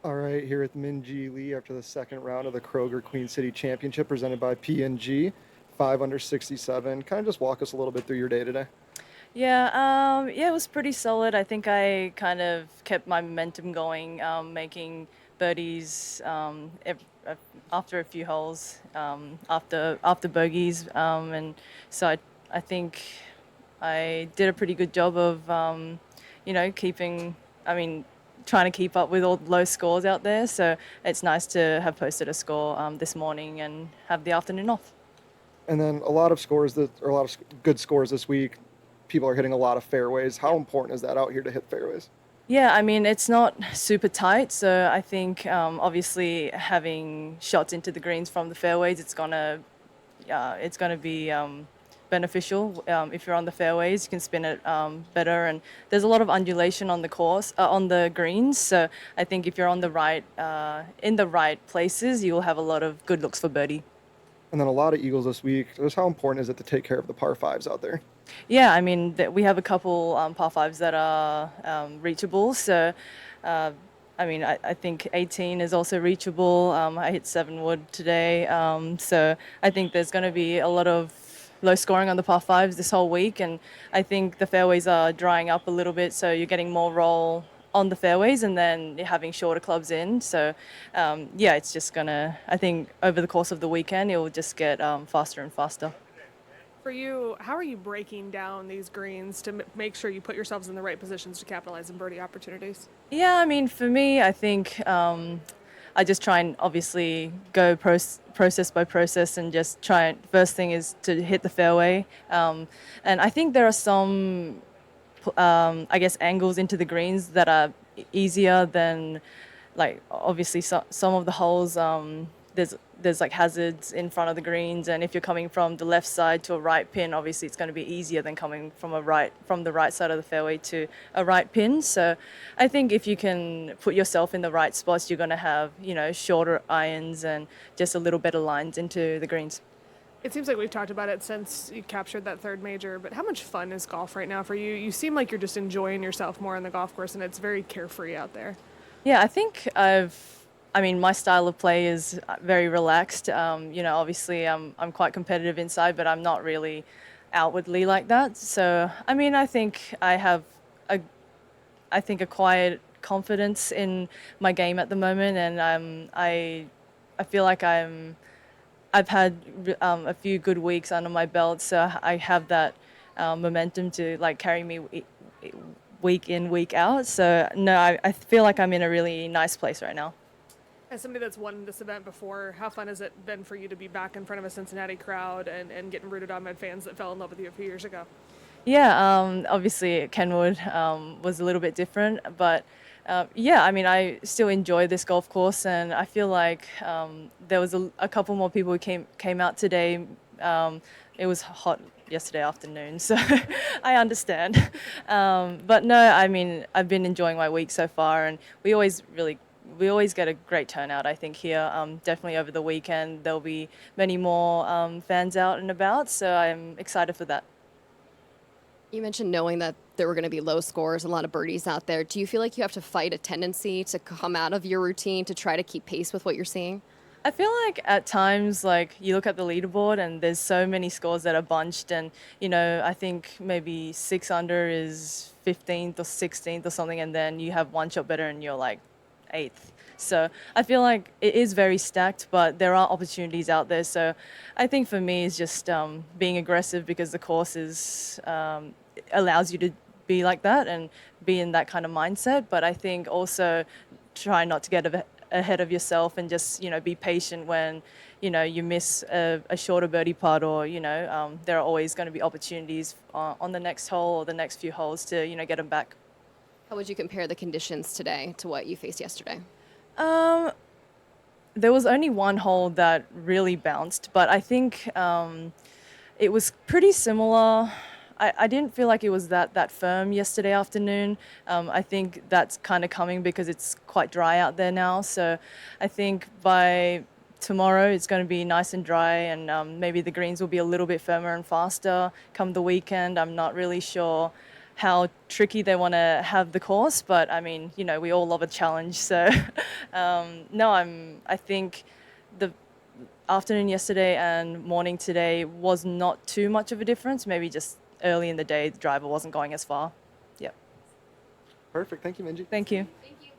All right, here with Minjee Lee after the second round of the Kroger Queen City Championship presented by P&G, 5 under 67. Kind of just walk us a little bit through your day today. Yeah, it was pretty solid. I think I kind of kept my momentum going, making birdies after a few holes, after bogeys, and so I think I did a pretty good job of, keeping. I mean, trying to keep up with all the low scores out there. So it's nice to have posted a score this morning and have the afternoon off. And then a lot of good scores this week. People are hitting a lot of fairways. How Yeah. important is that out here to hit fairways? Yeah, I mean, it's not super tight, so I think obviously having shots into the greens from the fairways, it's gonna be beneficial. If you're on the fairways, you can spin it better, and there's a lot of undulation on the course, on the greens. So I think if you're on the right, in the right places, you'll have a lot of good looks for birdie. And then a lot of eagles this week. Just how important is it to take care of the par 5s out there? Yeah, I mean, we have a couple par 5s that are reachable. So, uh, I mean, I think 18 is also reachable. I hit 7 wood today. So I think there's going to be a lot of low scoring on the par 5s this whole week. And I think the fairways are drying up a little bit. So you're getting more roll on the fairways and then you're having shorter clubs in. So, yeah, it's just going to, I think over the course of the weekend, it will just get faster and faster. For you, how are you breaking down these greens to make sure you put yourselves in the right positions to capitalize on birdie opportunities? Yeah, I mean, for me, I think I just try and obviously go process by process and just try. First thing is to hit the fairway, and I think there are some, I guess, angles into the greens that are easier than, like, obviously some of the holes. There's like hazards in front of the greens, and if you're coming from the left side to a right pin, obviously it's going to be easier than coming from the right side of the fairway to a right pin. So I think if you can put yourself in the right spots, you're going to have, shorter irons and just a little better lines into the greens. It seems like we've talked about it since you captured that third major, but how much fun is golf right now for you? You seem like you're just enjoying yourself more on the golf course and it's very carefree out there. Yeah, I think I mean, my style of play is very relaxed. Obviously, I'm quite competitive inside, but I'm not really outwardly like that. So, I mean, a, I think a quiet confidence in my game at the moment, and I feel like I've had a few good weeks under my belt, so I have that momentum to like carry me week in, week out. So, no, I feel like I'm in a really nice place right now. As somebody that's won this event before, how fun has it been for you to be back in front of a Cincinnati crowd and getting rooted on by fans that fell in love with you a few years ago? Yeah, obviously Kenwood was a little bit different, but yeah, I mean, I still enjoy this golf course, and I feel like there was a couple more people who came out today. It was hot yesterday afternoon, so I understand. But no, I mean, I've been enjoying my week so far, and we always get a great turnout, I think, here. Definitely over the weekend, there'll be many more fans out and about, so I'm excited for that. You mentioned knowing that there were going to be low scores, a lot of birdies out there. Do you feel like you have to fight a tendency to come out of your routine to try to keep pace with what you're seeing? I feel like at times, like you look at the leaderboard and there's so many scores that are bunched, and I think maybe 6 under is 15th or 16th or something, and then you have one shot better and you're like eighth. So I feel like it is very stacked, but there are opportunities out there. So I think for me, it's just being aggressive because the course is allows you to be like that and be in that kind of mindset. But I think also try not to get ahead of yourself and just be patient when you miss a shorter birdie putt, or there are always going to be opportunities on the next hole or the next few holes to get them back. How would you compare the conditions today to what you faced yesterday? um there was only one hole that really bounced, but I think it was pretty similar. I didn't feel like it was that firm yesterday afternoon. I think that's kind of coming because it's quite dry out there now. So I think by tomorrow it's going to be nice and dry, and maybe the greens will be a little bit firmer and faster come the weekend. I'm not really sure how tricky they want to have the course. But I mean, you know, we all love a challenge. So no, I think the afternoon yesterday and morning today was not too much of a difference. Maybe just early in the day, the driver wasn't going as far. Yep. Perfect. Thank you, Minjee. Thank you. Thank you.